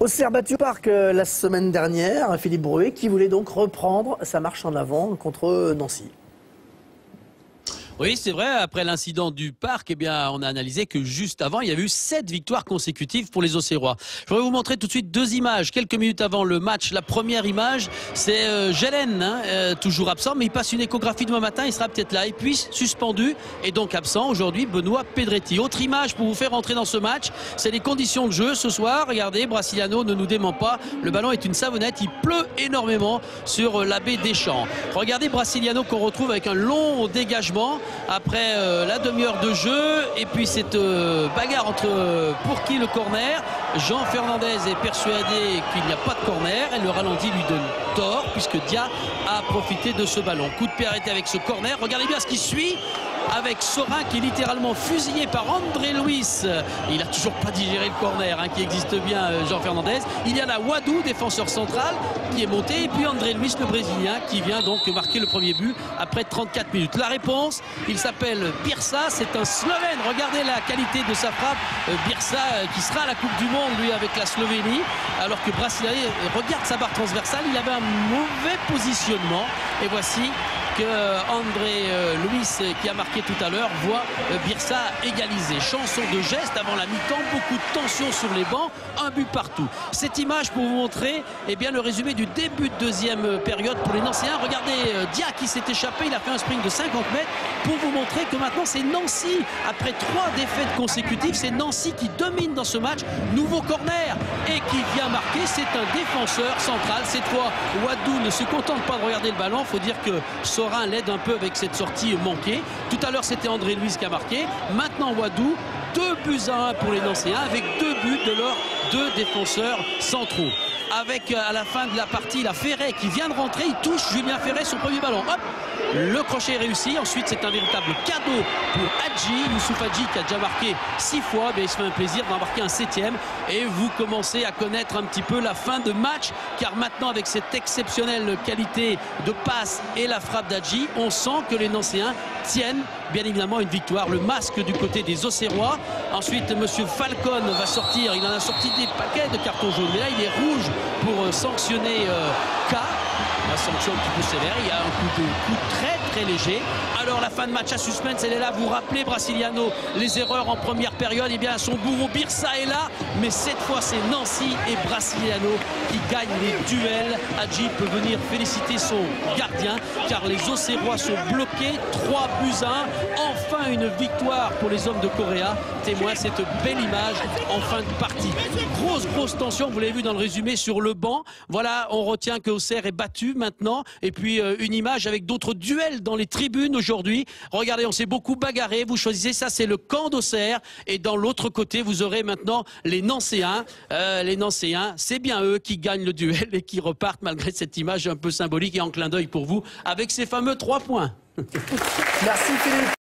Auxerre battu au Parc la semaine dernière, Philippe Bruet qui voulait donc reprendre sa marche en avant contre Nancy. Oui, c'est vrai, après l'incident du Parc, eh bien, on a analysé que juste avant, il y avait eu 7 victoires consécutives pour les Auxerrois. Je voudrais vous montrer tout de suite 2 images. Quelques minutes avant le match, la première image, c'est Gelen, toujours absent, mais il passe une échographie demain matin, il sera peut-être là. Et puis, suspendu et donc absent aujourd'hui, Benoît Pedretti. Autre image pour vous faire entrer dans ce match, c'est les conditions de jeu ce soir. Regardez, Brasiliano ne nous dément pas. Le ballon est une savonnette, il pleut énormément sur la baie des Champs. Regardez Brasiliano qu'on retrouve avec un long dégagement après la demi-heure de jeu, et puis cette bagarre entre pour qui le corner. Jean Fernandez est persuadé qu'il n'y a pas de corner et le ralenti lui donne tort puisque Dia a profité de ce ballon. Coup de pied arrêté avec ce corner. Regardez bien ce qui suit avec Sorin qui est littéralement fusillé par André Luis. Il n'a toujours pas digéré le corner qui existe bien, Jean Fernandez. Il y a là Wadou, défenseur central, qui est monté, et puis André Luis, le Brésilien, qui vient donc marquer le premier but après 34 minutes. La réponse, il s'appelle Birsa, c'est un Slovène. Regardez la qualité de sa frappe. Birsa qui sera à la Coupe du Monde, lui, avec la Slovénie, alors que Brasiliano regarde sa barre transversale. Il avait un mauvais positionnement, et voici que André Luis, qui a marqué tout à l'heure, voit Birsa égaliser. Chanson de geste avant la mi-temps, beaucoup de tension sur les bancs, un but partout. Cette image pour vous montrer bien, le résumé du début de deuxième période pour les Nancéens. Regardez Dia qui s'est échappé, il a fait un sprint de 50 mètres pour vous montrer que maintenant c'est Nancy. Après 3 défaites consécutives, c'est Nancy qui domine dans ce match. Nouveau corner et qui vient marquer, c'est un défenseur central. Cette fois, Wadou ne se contente pas de regarder le ballon, il faut dire que Sorin l'aide un peu avec cette sortie manquée. Tout à l'heure, c'était André Luis qui a marqué. Maintenant, Wadou, 2-1 pour les Nancéens, avec 2 buts de leurs 2 défenseurs centraux. Avec à la fin de la partie, la Ferret qui vient de rentrer, il touche Julien Ferret, son premier ballon. Hop, le crochet est réussi. Ensuite, c'est un véritable cadeau pour Hadji, Youssouf Hadji, qui a déjà marqué 6 fois. Il se fait un plaisir d'en marquer un 7e. Et vous commencez à connaître un petit peu la fin de match, car maintenant, avec cette exceptionnelle qualité de passe et la frappe d'Hadji, on sent que les Nancéens tiennent bien évidemment une victoire. Le masque du côté des Auxerrois. Ensuite, monsieur Falcon va sortir. Il en a sorti des paquets de cartons jaunes. Mais là, il est rouge pour sanctionner K. La sanction un petit peu sévère. Il y a un coup très léger. Alors la fin de match à suspense, elle est là. Vous rappelez Brasiliano, les erreurs en première période. Eh bien, son bourreau Birsa est là. Mais cette fois, c'est Nancy et Brasiliano qui gagnent les duels. Hadji peut venir féliciter son gardien, car les Auxerrois sont bloqués. 3-1. Enfin une victoire pour les hommes de Correa. Témoin cette belle image en fin de partie. Grosse tension, vous l'avez vu dans le résumé sur le banc. Voilà, on retient que Auxerre est battu maintenant. Et puis une image avec d'autres duels dans les tribunes aujourd'hui. Regardez, on s'est beaucoup bagarré. Vous choisissez, ça c'est le camp d'Auxerre. Et dans l'autre côté, vous aurez maintenant les Nancéens. Les Nancéens, c'est bien eux qui gagnent le duel et qui repartent malgré cette image un peu symbolique et en clin d'œil pour vous avec ces fameux 3 points. Merci Philippe.